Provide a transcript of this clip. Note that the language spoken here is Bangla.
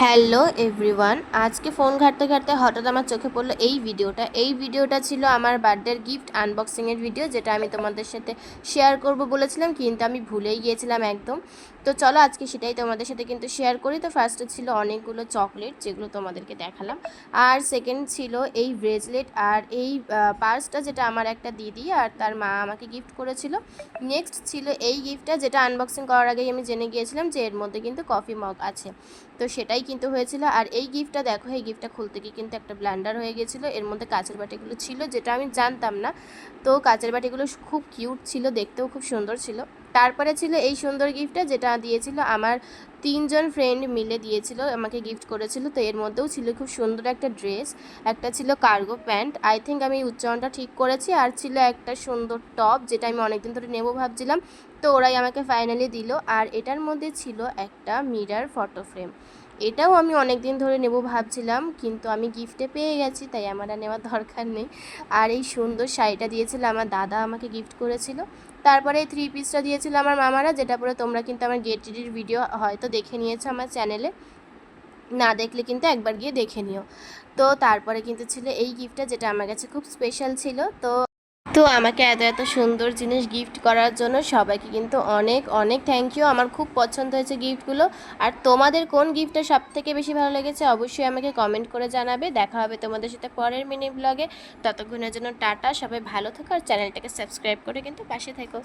হ্যালো এভরিওয়ান, আজকে ফোন ঘাঁটতে ঘাঁটতে হঠাৎ আমার চোখে পড়লো এই ভিডিওটা ছিল আমার বার্থডের গিফট আনবক্সিংয়ের ভিডিও, যেটা আমি তোমাদের সাথে শেয়ার করব বলেছিলাম, কিন্তু আমি ভুলেই গিয়েছিলাম একদম। তো চলো আজকে সেটাই তোমাদের সাথে কিন্তু শেয়ার করি। তো ফার্স্টে ছিল অনেকগুলো চকলেট, যেগুলো তোমাদেরকে দেখালাম। আর সেকেন্ড ছিল এই ব্রেসলেট আর এই পার্সটা, যেটা আমার একটা দিদি আর তার মা আমাকে গিফট করেছিল। নেক্সট ছিল এই গিফটটা, যেটা আনবক্সিং করার আগেই আমি জেনে গিয়েছিলাম যে এর মধ্যে কিন্তু কফি মগ আছে। তো সেটাই কিন্তু হয়েছিল। আর এই গিফটটা দেখো, এই গিফটটা খুলতে গিয়ে কিন্তু একটা ব্লান্ডার হয়ে গেছিলো। এর মধ্যে কাঁচের বাটিগুলো ছিল, যেটা আমি জানতাম না। তো কাঁচের বাটিগুলো খুব কিউট ছিল, দেখতেও খুব সুন্দর ছিল। তারপরে ছিল এই সুন্দর গিফটটা, যেটা দিয়েছিল আমার 3জন ফ্রেন্ড মিলে দিয়েছিল, আমাকে গিফট করেছিল। তো এর মধ্যেও ছিল খুব সুন্দর একটা ড্রেস, একটা ছিল কার্গো প্যান্ট, আই থিঙ্ক আমি উচ্চারণটা ঠিক করেছি, আর ছিল একটা সুন্দর টপ, যেটা আমি অনেকদিন ধরে নেবো ভাবছিলাম। তো ওরাই আমাকে ফাইনালি দিল। আর এটার মধ্যে ছিল একটা মিরর ফটো ফ্রেম, এটাও আমি অনেক দিন ধরে নেব ভাবছিলাম, কিন্তু আমি গিফটে পেয়ে গেছি, তাই আমার আর নেওয়ার দরকার নেই। আর এই সুন্দর শাড়িটা দিয়েছিল আমার দাদা, আমাকে গিফট করেছিল। তারপরে এই 3 পিসটা দিয়েছিল আমার মামারা, যেটা পরে তোমরা কিন্তু আমার গেট রেডির ভিডিও হয়তো দেখে নিয়েছো আমার চ্যানেলে, না দেখলে কিন্তু একবার গিয়ে দেখে নিও। তো তারপরে কিন্তু ছিল এই গিফটটা, যেটা আমার কাছে খুব স্পেশাল ছিল। তো তো আমাকে এত এত সুন্দর জিনিস গিফট করার জন্য সবাইকে কিন্তু অনেক অনেক থ্যাংক ইউ। আমার খুব পছন্দ হয়েছে গিফটগুলো। আর তোমাদের কোন গিফটটা সব থেকে বেশি ভালো লেগেছে অবশ্যই আমাকে কমেন্ট করে জানাবে। দেখা হবে তোমাদের সাথে পরের মিনি ব্লগে। ততক্ষণের জন্য টাটা, সবাই ভালো থেকো আর চ্যানেলটাকে সাবস্ক্রাইব করে কিন্তু পাশে থেকো।